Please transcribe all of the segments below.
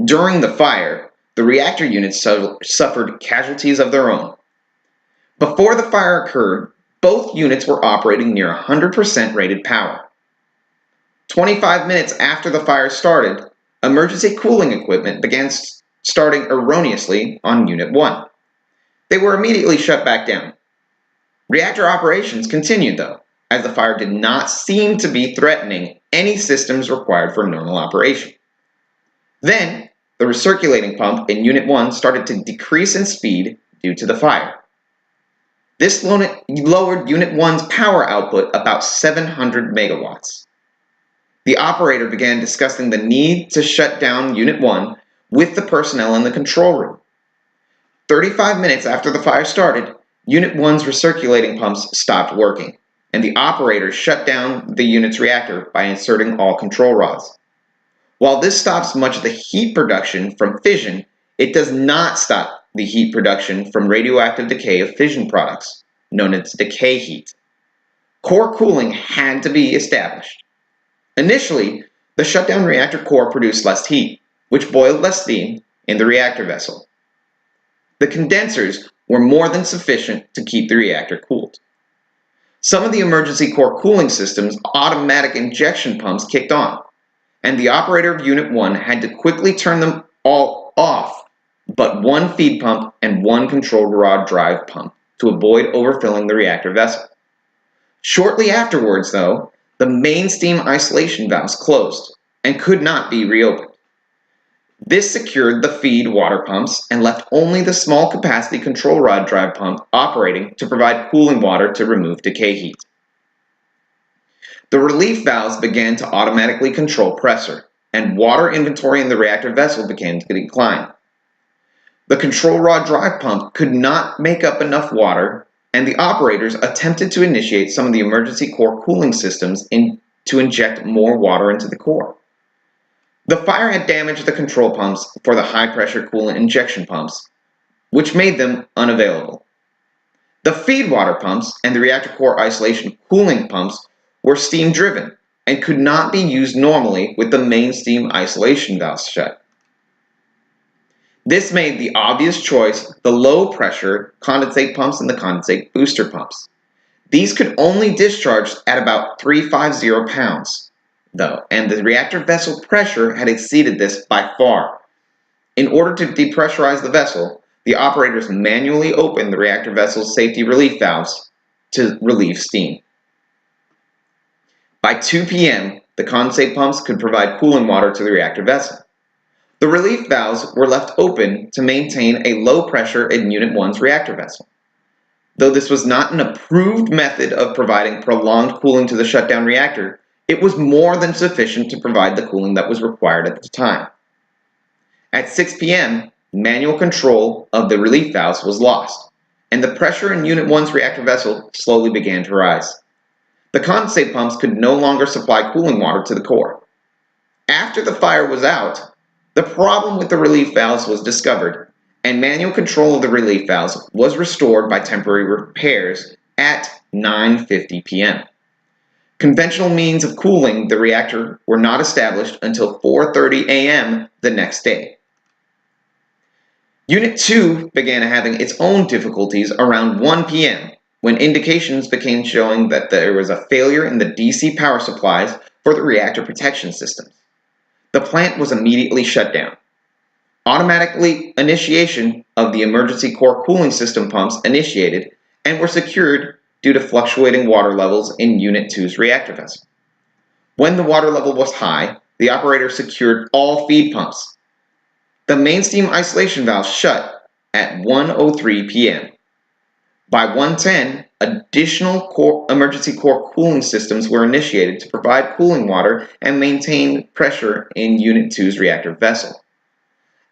During the fire, the reactor units suffered casualties of their own. Before the fire occurred, both units were operating near 100% rated power. 25 minutes after the fire started, emergency cooling equipment began starting erroneously on Unit 1. They were immediately shut back down. Reactor operations continued though, as the fire did not seem to be threatening any systems required for normal operation. Then, the recirculating pump in Unit 1 started to decrease in speed due to the fire. This lowered Unit 1's power output about 700 megawatts. The operator began discussing the need to shut down Unit 1 with the personnel in the control room. 35 minutes after the fire started, Unit 1's recirculating pumps stopped working, and the operator shut down the unit's reactor by inserting all control rods. While this stops much of the heat production from fission, it does not stop the heat production from radioactive decay of fission products, known as decay heat. Core cooling had to be established. Initially, the shutdown reactor core produced less heat, which boiled less steam in the reactor vessel. The condensers were more than sufficient to keep the reactor cooled. Some of the emergency core cooling system's automatic injection pumps kicked on, and the operator of Unit 1 had to quickly turn them all off but one feed pump and one control rod drive pump to avoid overfilling the reactor vessel. Shortly afterwards, though, the main steam isolation valves closed and could not be reopened. This secured the feed water pumps and left only the small capacity control rod drive pump operating to provide cooling water to remove decay heat. The relief valves began to automatically control pressure, and water inventory in the reactor vessel began to decline. The control rod drive pump could not make up enough water, and the operators attempted to initiate some of the emergency core cooling systems to inject more water into the core. The fire had damaged the control pumps for the high-pressure coolant injection pumps, which made them unavailable. The feed water pumps and the reactor core isolation cooling pumps were steam-driven and could not be used normally with the main steam isolation valves shut. This made the obvious choice the low-pressure condensate pumps and the condensate booster pumps. These could only discharge at about 350 pounds, though, and the reactor vessel pressure had exceeded this by far. In order to depressurize the vessel, the operators manually opened the reactor vessel's safety relief valves to relieve steam. By 2 p.m., the condensate pumps could provide cooling water to the reactor vessel. The relief valves were left open to maintain a low pressure in Unit 1's reactor vessel. Though this was not an approved method of providing prolonged cooling to the shutdown reactor, it was more than sufficient to provide the cooling that was required at the time. At 6 p.m., manual control of the relief valves was lost, and the pressure in Unit 1's reactor vessel slowly began to rise. The condensate pumps could no longer supply cooling water to the core. After the fire was out, the problem with the relief valves was discovered, and manual control of the relief valves was restored by temporary repairs at 9:50 p.m. Conventional means of cooling the reactor were not established until 4:30 a.m. the next day. Unit 2 began having its own difficulties around 1 p.m. when indications began showing that there was a failure in the DC power supplies for the reactor protection systems. The plant was immediately shut down. Automatic initiation of the emergency core cooling system pumps initiated and were secured due to fluctuating water levels in Unit 2's reactor vessel. When the water level was high, the operator secured all feed pumps. The main steam isolation valve shut at 1:03 p.m. By 1:10, additional emergency core cooling systems were initiated to provide cooling water and maintain pressure in Unit 2's reactor vessel.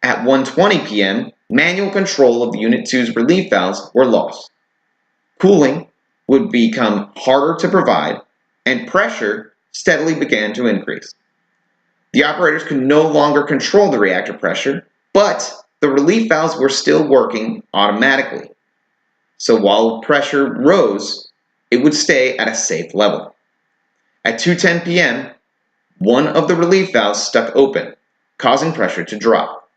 At 1:20 p.m., manual control of Unit 2's relief valves were lost. Cooling would become harder to provide, and pressure steadily began to increase. The operators could no longer control the reactor pressure, but the relief valves were still working automatically. So while pressure rose, it would stay at a safe level. At 2:10 p.m., one of the relief valves stuck open, causing pressure to drop.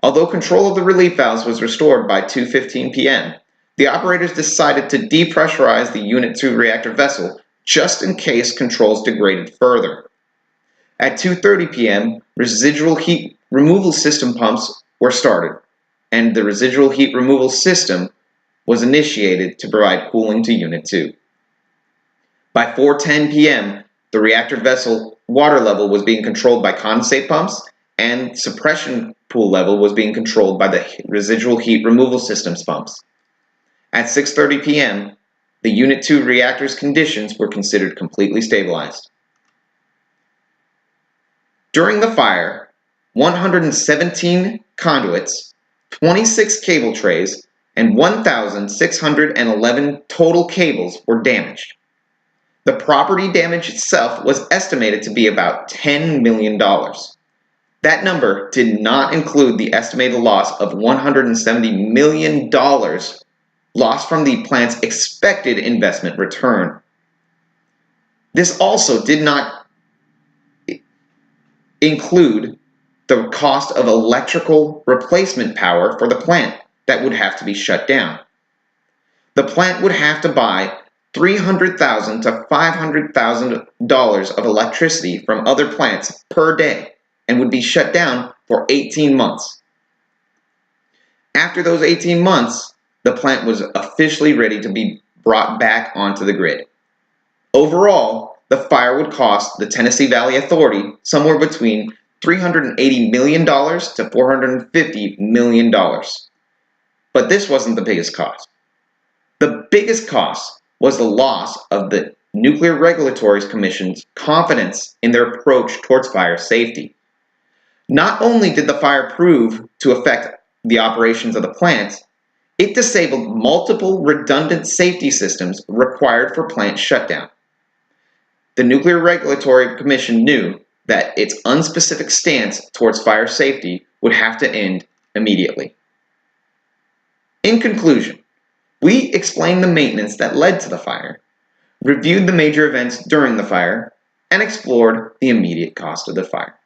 Although control of the relief valves was restored by 2:15 p.m., the operators decided to depressurize the Unit 2 reactor vessel just in case controls degraded further. At 2:30 p.m., residual heat removal system pumps were started, and the residual heat removal system was initiated to provide cooling to Unit 2. By 4:10 p.m., the reactor vessel water level was being controlled by condensate pumps, and suppression pool level was being controlled by the residual heat removal systems pumps. At 6:30 p.m., the Unit 2 reactor's conditions were considered completely stabilized. During the fire, 117 conduits, 26 cable trays, and 1,611 total cables were damaged. The property damage itself was estimated to be about $10 million. That number did not include the estimated loss of $170 million lost from the plant's expected investment return. This also did not include the cost of electrical replacement power for the plant that would have to be shut down. The plant would have to buy $300,000 to $500,000 of electricity from other plants per day and would be shut down for 18 months. After those 18 months, the plant was officially ready to be brought back onto the grid. Overall, the fire would cost the Tennessee Valley Authority somewhere between $380 million to $450 million. But this wasn't the biggest cost. The biggest cost was the loss of the Nuclear Regulatory Commission's confidence in their approach towards fire safety. Not only did the fire prove to affect the operations of the plant, it disabled multiple redundant safety systems required for plant shutdown. The Nuclear Regulatory Commission knew that its unspecific stance towards fire safety would have to end immediately. In conclusion, we explained the maintenance that led to the fire, reviewed the major events during the fire, and explored the immediate cost of the fire.